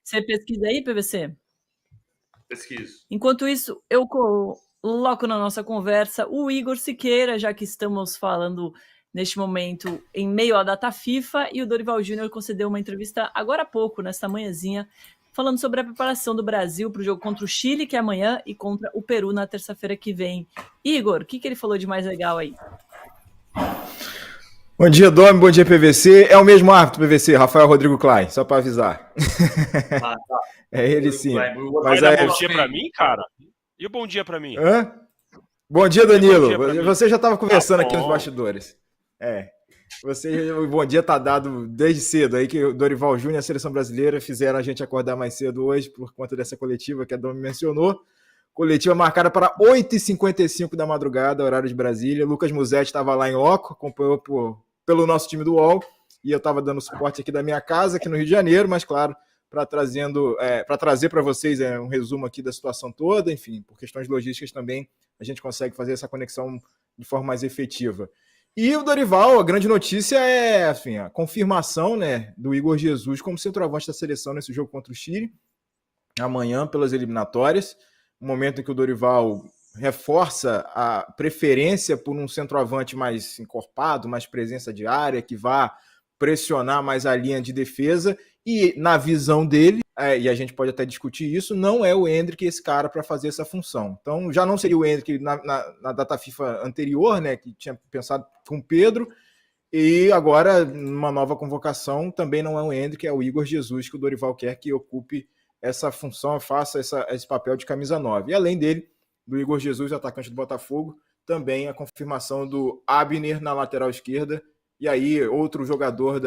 Você pesquisa aí, PVC? Pesquiso. Enquanto isso, eu coloco na nossa conversa o Igor Siqueira, já que estamos falando neste momento em meio à data FIFA, e o Dorival Júnior concedeu uma entrevista agora há pouco, nesta manhãzinha, falando sobre a preparação do Brasil para o jogo contra o Chile, que é amanhã, e contra o Peru na terça-feira que vem. Igor, o que ele falou de mais legal aí? Bom dia, Domi, bom dia, PVC. É o mesmo árbitro, PVC, Rafael Rodrigo Klein, só para avisar. Ah, tá. É ele sim. Mas vai dar bom dia para mim, cara? E o bom dia para mim? Hã? Bom dia, Danilo. Bom dia você já estava conversando aqui nos bastidores. O bom dia tá dado desde cedo aí, que o Dorival Júnior e a seleção brasileira fizeram a gente acordar mais cedo hoje por conta dessa coletiva que a Domi mencionou. Coletiva marcada para 8h55 da madrugada, horário de Brasília. Lucas Musetti estava lá em loco, acompanhou pelo nosso time do UOL, e eu estava dando suporte aqui da minha casa, aqui no Rio de Janeiro, mas claro, para trazer para vocês um resumo aqui da situação toda, enfim, por questões logísticas também a gente consegue fazer essa conexão de forma mais efetiva. E o Dorival, a grande notícia é a confirmação, né, do Igor Jesus como centroavante da seleção nesse jogo contra o Chile, amanhã pelas eliminatórias, um momento em que o Dorival reforça a preferência por um centroavante mais encorpado, mais presença de área, que vá pressionar mais a linha de defesa, e na visão dele, e a gente pode até discutir isso, não é o Endrick esse cara para fazer essa função. Então já não seria o Endrick na data FIFA anterior, né, que tinha pensado com o Pedro, e agora, numa nova convocação, também não é o Endrick, é o Igor Jesus que o Dorival quer que ocupe essa função, faça esse papel de camisa 9. E além dele, do Igor Jesus, atacante do Botafogo, também a confirmação do Abner na lateral esquerda, e aí outro jogador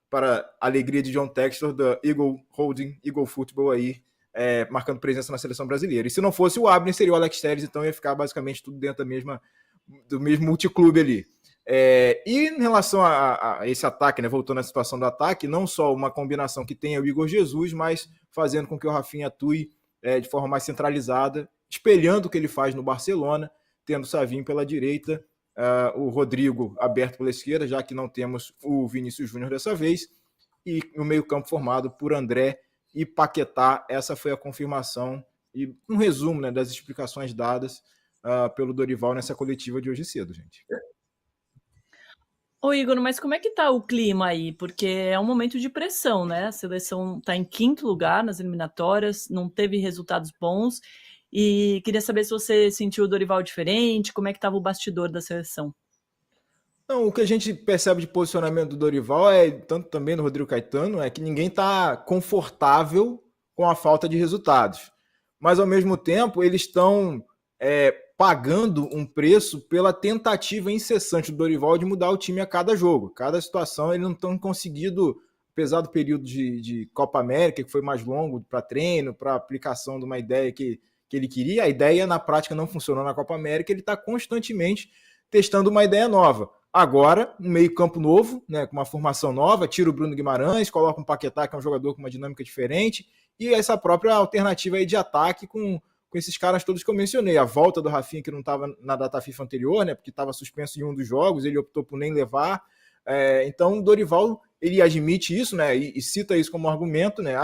para a alegria de John Textor, da Eagle Holding, Eagle Football aí, marcando presença na seleção brasileira. E se não fosse o Abner, seria o Alex Telles, então ia ficar basicamente tudo dentro do mesmo multiclube ali. E em relação a esse ataque, né, voltando à situação do ataque, não só uma combinação que tenha o Igor Jesus, mas fazendo com que o Rafinha atue de forma mais centralizada, espelhando o que ele faz no Barcelona, tendo o Savinho pela direita, o Rodrigo aberto pela esquerda, já que não temos o Vinícius Júnior dessa vez, e o meio-campo formado por André e Paquetá. Essa foi a confirmação e um resumo, né, das explicações dadas pelo Dorival nessa coletiva de hoje cedo, gente. Ô Igor, mas como é que tá o clima aí? Porque é um momento de pressão, né? A seleção tá em 5º lugar nas eliminatórias, não teve resultados bons, e queria saber se você sentiu o Dorival diferente, como é que tava o bastidor da seleção. Não, o que a gente percebe de posicionamento do Dorival, tanto também no Rodrigo Caetano, é que ninguém está confortável com a falta de resultados. Mas, ao mesmo tempo, eles estão pagando um preço pela tentativa incessante do Dorival de mudar o time a cada jogo. Cada situação, eles não estão conseguindo, apesar do período de Copa América, que foi mais longo para treino, para aplicação de uma ideia que ele queria, a ideia na prática não funcionou na Copa América, ele está constantemente testando uma ideia nova. Agora, um meio-campo novo, né, com uma formação nova, tira o Bruno Guimarães, coloca um Paquetá, que é um jogador com uma dinâmica diferente, e essa própria alternativa aí de ataque com esses caras todos que eu mencionei. A volta do Rafinha, que não estava na data FIFA anterior, né, porque estava suspenso em um dos jogos, ele optou por nem levar. Então, o Dorival, ele admite isso, né, e cita isso como argumento, né,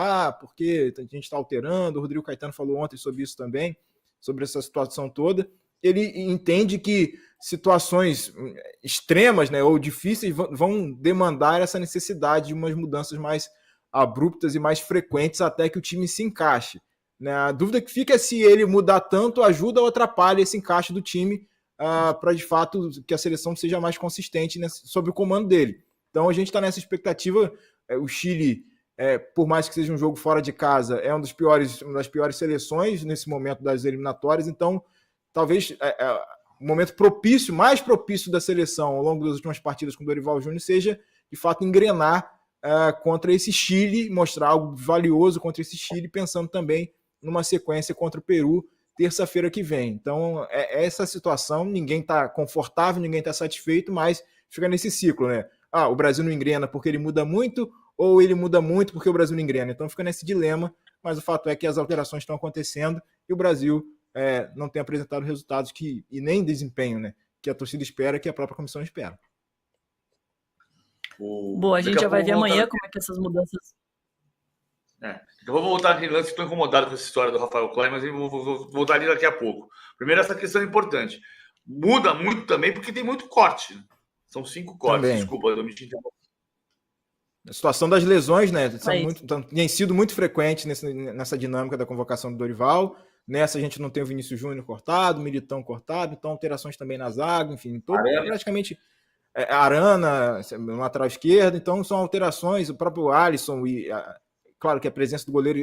porque a gente está alterando, o Rodrigo Caetano falou ontem sobre isso também, sobre essa situação toda. Ele entende que situações extremas, né, ou difíceis vão demandar essa necessidade de umas mudanças mais abruptas e mais frequentes até que o time se encaixe. Né? A dúvida que fica é se ele mudar tanto, ajuda ou atrapalha esse encaixe do time para, de fato, que a seleção seja mais consistente sob o comando dele. Então, a gente está nessa expectativa. O Chile, por mais que seja um jogo fora de casa, é uma das piores seleções nesse momento das eliminatórias. Então, talvez o momento mais propício da seleção ao longo das últimas partidas com o Dorival Júnior seja, de fato, engrenar contra esse Chile, mostrar algo valioso contra esse Chile, pensando também numa sequência contra o Peru, terça-feira que vem. Então, essa situação, ninguém está confortável, ninguém está satisfeito, mas fica nesse ciclo, né? O Brasil não engrena porque ele muda muito, ou ele muda muito porque o Brasil não engrena. Então, fica nesse dilema, mas o fato é que as alterações estão acontecendo e o Brasil não tem apresentado resultados e nem desempenho, né, que a torcida espera, que a própria comissão espera. Boa, a gente já vai ver amanhã como é que essas mudanças... Eu vou voltar aqui antes, estou incomodado com essa história do Rafael Klein, mas eu vou voltar ali daqui a pouco. Primeiro, essa questão é importante. Muda muito também porque tem muito corte. São 5 cortes. Também. Desculpa, eu me tinha. A situação das lesões, né? Tem sido muito frequente nessa dinâmica da convocação do Dorival. Nessa a gente não tem o Vinícius Júnior cortado, o Militão cortado, então alterações também na zaga, enfim, praticamente Arana, no lateral esquerdo, então são alterações, o próprio Alisson, claro que a presença do goleiro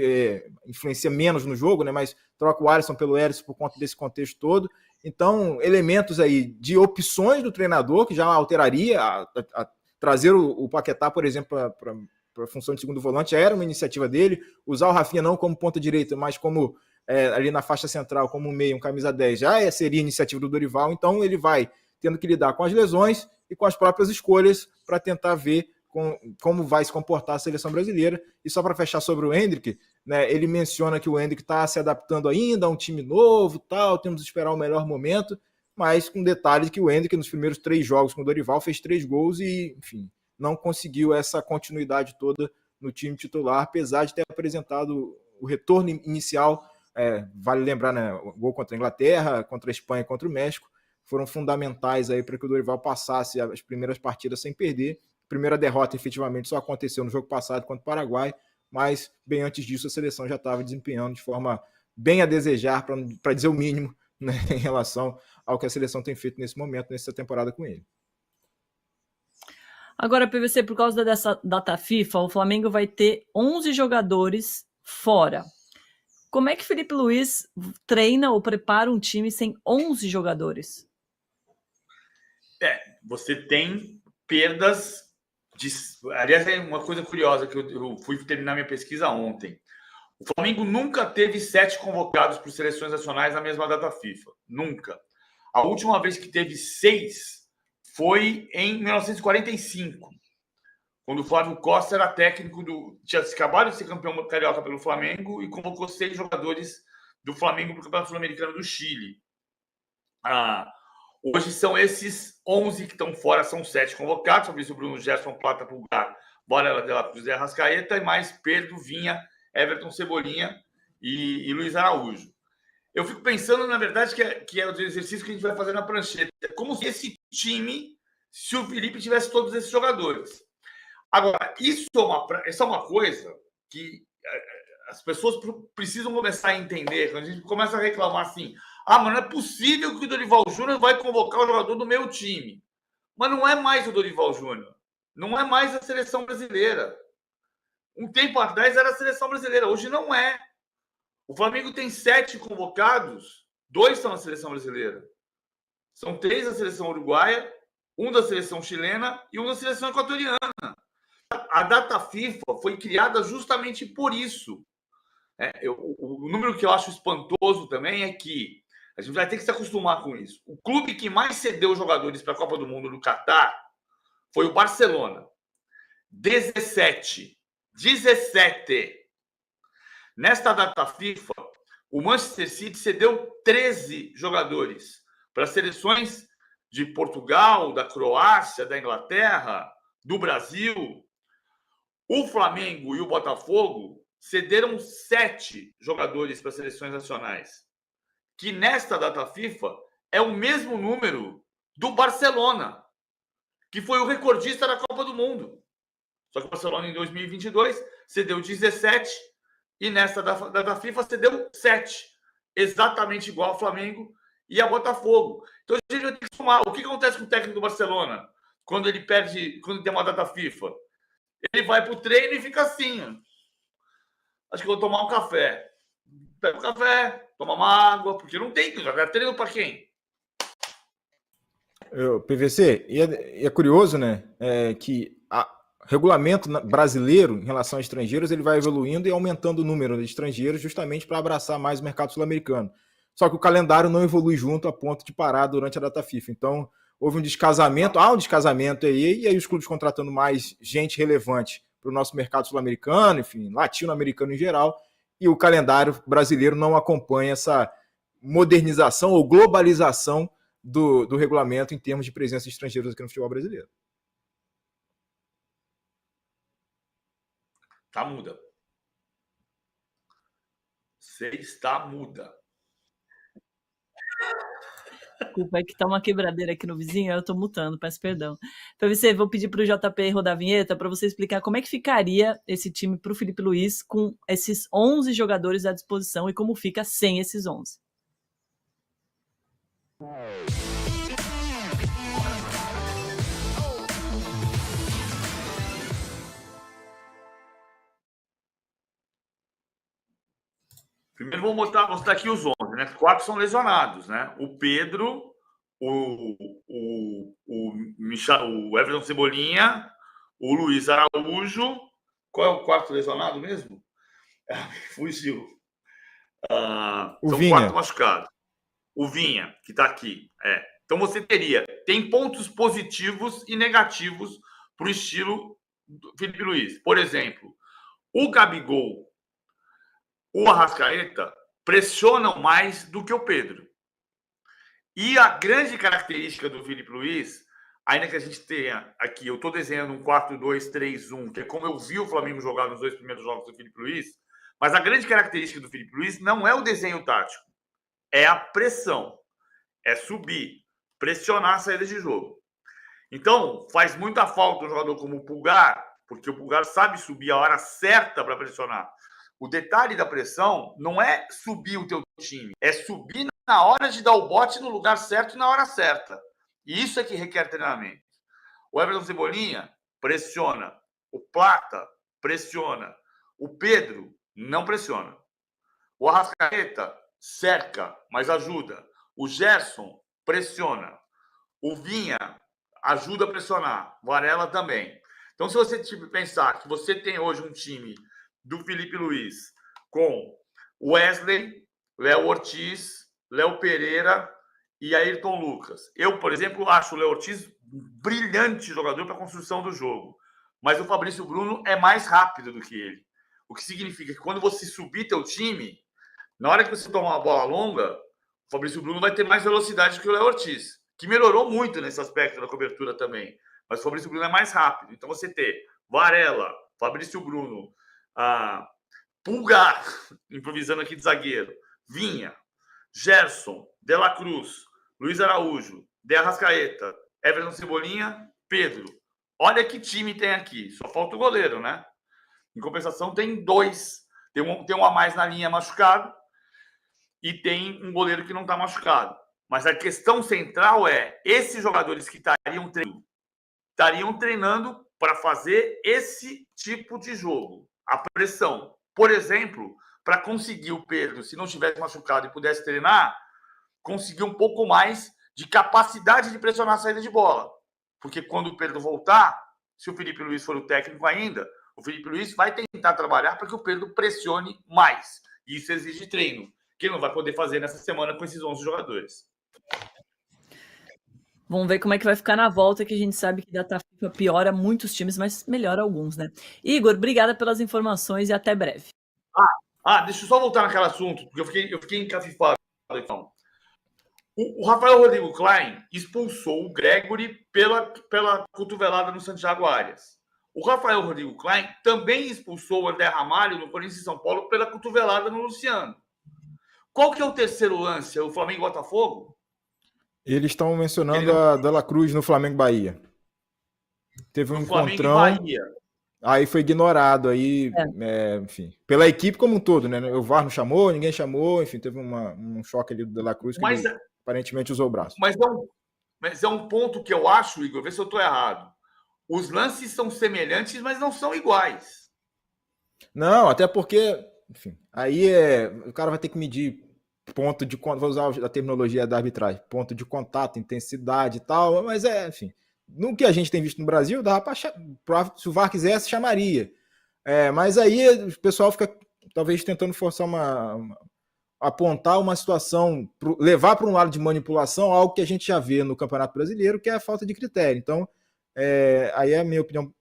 influencia menos no jogo, né? Mas troca o Alisson pelo Erisson por conta desse contexto todo. Então, elementos aí de opções do treinador, que já alteraria trazer o Paquetá, por exemplo, para a função de segundo volante, já era uma iniciativa dele. Usar o Rafinha não como ponta direita, mas como ali na faixa central, como meio, um camisa 10, já seria iniciativa do Dorival. Então ele vai tendo que lidar com as lesões e com as próprias escolhas para tentar ver como vai se comportar a seleção brasileira. E só para fechar sobre o Endrick, né, ele menciona que o Endrick está se adaptando ainda a um time novo, tal, temos que esperar o melhor momento, mas com detalhe que o Endrick, nos primeiros 3 jogos com o Dorival, fez 3 gols e, enfim, não conseguiu essa continuidade toda no time titular, apesar de ter apresentado o retorno inicial. Vale lembrar, né, o gol contra a Inglaterra, contra a Espanha, contra o México, foram fundamentais aí para que o Dorival passasse as primeiras partidas sem perder. A primeira derrota, efetivamente, só aconteceu no jogo passado contra o Paraguai, mas bem antes disso a seleção já estava desempenhando de forma bem a desejar, para dizer o mínimo, né, em relação ao que a seleção tem feito nesse momento, nessa temporada com ele. Agora, PVC, por causa dessa data FIFA, o Flamengo vai ter 11 jogadores fora. Como é que Felipe Luiz treina ou prepara um time sem 11 jogadores? Você tem perdas aliás, é uma coisa curiosa que eu fui terminar minha pesquisa ontem. O Flamengo nunca teve 7 convocados por seleções nacionais na mesma data FIFA. Nunca. A última vez que teve 6 foi em 1945, quando o Flávio Costa era técnico tinha acabado de ser campeão carioca pelo Flamengo e convocou 6 jogadores do Flamengo para o Campeonato Sul-Americano do Chile. Hoje são esses 11 que estão fora, são 7 convocados. Sobre isso, o Bruno Gerson, Plata, Pulgar, Borella de la Cruz e Arrascaeta, e mais Pedro, Vinha, Everton, Cebolinha e Luiz Araújo. Eu fico pensando, na verdade, que é o exercício que a gente vai fazer na prancheta. É como se esse time, se o Felipe tivesse todos esses jogadores. Agora, isso é uma coisa que as pessoas precisam começar a entender. Quando a gente começa a reclamar assim, mas não é possível que o Dorival Júnior vai convocar o jogador do meu time. Mas não é mais o Dorival Júnior. Não é mais a seleção brasileira. Um tempo atrás era a seleção brasileira. Hoje não é. O Flamengo tem 7 convocados. 2 são na seleção brasileira. São 3 da seleção uruguaia, 1 da seleção chilena e 1 da seleção equatoriana. A data FIFA foi criada justamente por isso. O número que eu acho espantoso também é que a gente vai ter que se acostumar com isso. O clube que mais cedeu jogadores para a Copa do Mundo no Catar foi o Barcelona. 17. Nesta data FIFA, o Manchester City cedeu 13 jogadores para seleções de Portugal, da Croácia, da Inglaterra, do Brasil. O Flamengo e o Botafogo cederam 7 jogadores para seleções nacionais, que nesta data FIFA é o mesmo número do Barcelona, que foi o recordista da Copa do Mundo. Só que o Barcelona, em 2022, cedeu 17 e nesta data FIFA cedeu 7. Exatamente igual ao Flamengo e ao Botafogo. Então a gente vai ter que somar. O que acontece com o técnico do Barcelona quando ele tem uma data FIFA? Ele vai para o treino e fica assim. Acho que vou tomar um café. Pega um café, toma uma água, porque não tem que jogar treino para quem? PVC, e é curioso, né, que o regulamento brasileiro em relação a estrangeiros ele vai evoluindo e aumentando o número de estrangeiros justamente para abraçar mais o mercado sul-americano. Só que o calendário não evolui junto a ponto de parar durante a data FIFA. Então, houve um descasamento, há um descasamento aí, e aí os clubes contratando mais gente relevante para o nosso mercado sul-americano, enfim, latino-americano em geral, e o calendário brasileiro não acompanha essa modernização ou globalização do regulamento em termos de presença de estrangeiros aqui no futebol brasileiro. Tá, muda. Você está muda. Desculpa, é que tá uma quebradeira aqui no vizinho, eu tô mutando, peço perdão. PVC, vou pedir pro JP rodar a vinheta para você explicar como é que ficaria esse time pro Felipe Luiz com esses 11 jogadores à disposição e como fica sem esses 11. Primeiro vou mostrar aqui os 11, né? 4 são lesionados, né? O Pedro, o Everton Cebolinha, o Luiz Araújo. Qual é o quarto lesionado mesmo? Fugiu. O são Vinha. 4 machucados. O Vinha, que está aqui. Então você tem pontos positivos e negativos para o estilo do Felipe Luiz. Por exemplo, o Gabigol, o Arrascaeta pressionam mais do que o Pedro. E a grande característica do Felipe Luiz, ainda que a gente tenha aqui, eu estou desenhando um 4-2-3-1, que é como eu vi o Flamengo jogar nos 2 primeiros jogos do Felipe Luiz, mas a grande característica do Felipe Luiz não é o desenho tático, é a pressão, é subir, pressionar a saída de jogo. Então, faz muita falta um jogador como o Pulgar, porque o Pulgar sabe subir a hora certa para pressionar. O detalhe da pressão não é subir o teu time, é subir na hora de dar o bote no lugar certo e na hora certa. E isso é que requer treinamento. O Everton Cebolinha pressiona. O Plata pressiona. O Pedro não pressiona. O Arrascaeta cerca, mas ajuda. O Gerson pressiona. O Vinha ajuda a pressionar. Varela também. Então, se você pensar que você tem hoje um time do Felipe Luiz com Wesley, Léo Ortiz, Léo Pereira e Ayrton Lucas. Eu, por exemplo, acho o Léo Ortiz um brilhante jogador para a construção do jogo. Mas o Fabrício Bruno é mais rápido do que ele. O que significa que quando você subir teu time, na hora que você tomar uma bola longa, o Fabrício Bruno vai ter mais velocidade que o Léo Ortiz, que melhorou muito nesse aspecto da cobertura também. Mas o Fabrício Bruno é mais rápido. Então você ter Varela, Fabrício Bruno, Pulgar, improvisando aqui de zagueiro, Vinha, Gerson, De La Cruz, Luiz Araújo, De Arrascaeta, Everton Cebolinha, Pedro. Olha que time tem aqui. Só falta o goleiro, né? Em compensação, tem 2. Tem um a mais na linha machucado e tem um goleiro que não está machucado. Mas a questão central é esses jogadores que estariam treinando para fazer esse tipo de jogo. A pressão. Por exemplo, para conseguir o Pedro, se não tivesse machucado e pudesse treinar, conseguir um pouco mais de capacidade de pressionar a saída de bola. Porque quando o Pedro voltar, se o Felipe Luiz for o técnico ainda, o Felipe Luiz vai tentar trabalhar para que o Pedro pressione mais. E isso exige treino, que ele não vai poder fazer nessa semana com esses 11 jogadores. Vamos ver como é que vai ficar na volta, que a gente sabe que data FIFA piora muitos times, mas melhora alguns, né? Igor, obrigada pelas informações e até breve. Deixa eu só voltar naquele assunto, porque eu fiquei encafifado. Então. O Rafael Rodrigo Klein expulsou o Gregory pela cotovelada no Santiago Arias. O Rafael Rodrigo Klein também expulsou o André Ramalho no Corinthians e São Paulo pela cotovelada no Luciano. Qual que é o terceiro lance? É o Flamengo e Botafogo? Eles estão mencionando a De La Cruz no Flamengo-Bahia. Teve um encontrão, aí foi ignorado, aí, enfim, pela equipe como um todo, né? O VAR não chamou, ninguém chamou, enfim, teve um choque ali do De La Cruz que ele aparentemente usou o braço. Mas é um ponto que eu acho, Igor, vê se eu estou errado. Os lances são semelhantes, mas não são iguais. Não, até porque, enfim, aí o cara vai ter que medir ponto de contato, vou usar a terminologia da arbitragem, ponto de contato, intensidade e tal, mas enfim, no que a gente tem visto no Brasil, dava para, se o VAR quisesse, chamaria. Mas aí o pessoal fica talvez tentando forçar apontar uma situação, levar para um lado de manipulação, algo que a gente já vê no Campeonato Brasileiro, que é a falta de critério. Então, aí a minha opinião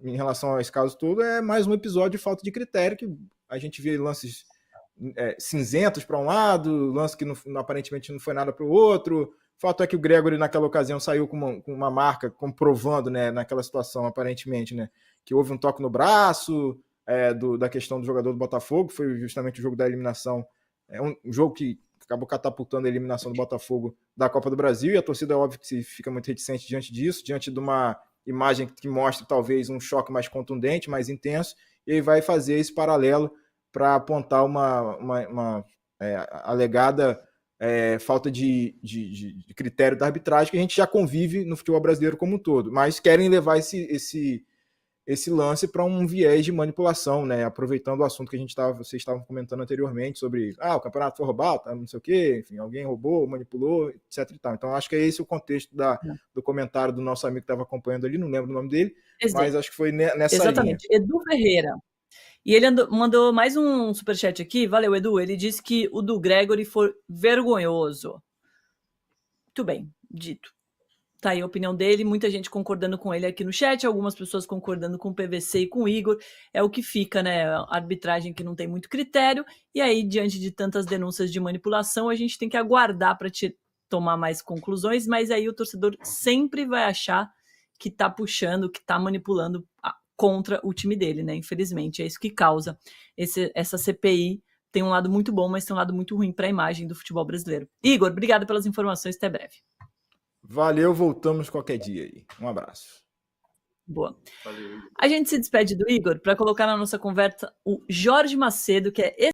em relação a esse caso todo é mais um episódio de falta de critério, que a gente vê lances cinzentos para um lado, lance que aparentemente não foi nada para o outro. O fato é que o Gregory naquela ocasião saiu com uma marca comprovando, né, naquela situação aparentemente, né, que houve um toque no braço, da questão do jogador do Botafogo, foi justamente o jogo da eliminação É um jogo que acabou catapultando a eliminação do Botafogo da Copa do Brasil, e a torcida, é óbvio, que fica muito reticente diante disso, diante de uma imagem que mostra talvez um choque mais contundente, mais intenso, e aí vai fazer esse paralelo para apontar uma alegada falta de critério da arbitragem, que a gente já convive no futebol brasileiro como um todo, mas querem levar esse lance para um viés de manipulação, né? Aproveitando o assunto que vocês estavam comentando anteriormente sobre o campeonato foi roubado, não sei o quê, enfim, alguém roubou, manipulou, etc. E tal. Então, acho que é esse o contexto do comentário do nosso amigo que estava acompanhando ali, não lembro o nome dele, mas acho que foi nessa Exatamente. linha. Edu Ferreira. E ele mandou mais um superchat aqui. Valeu, Edu. Ele disse que o do Gregory foi vergonhoso. Muito bem, dito. Tá aí a opinião dele, muita gente concordando com ele aqui no chat, algumas pessoas concordando com o PVC e com o Igor. É o que fica, né? A arbitragem que não tem muito critério. E aí, diante de tantas denúncias de manipulação, a gente tem que aguardar para tomar mais conclusões, mas aí o torcedor sempre vai achar que tá puxando, que tá manipulando contra o time dele, né? Infelizmente, é isso que causa essa CPI. Tem um lado muito bom, mas tem um lado muito ruim para a imagem do futebol brasileiro. Igor, obrigado pelas informações, até breve. Valeu, voltamos qualquer dia aí. Um abraço. Boa. Valeu. A gente se despede do Igor para colocar na nossa conversa o Jorge Macedo, que é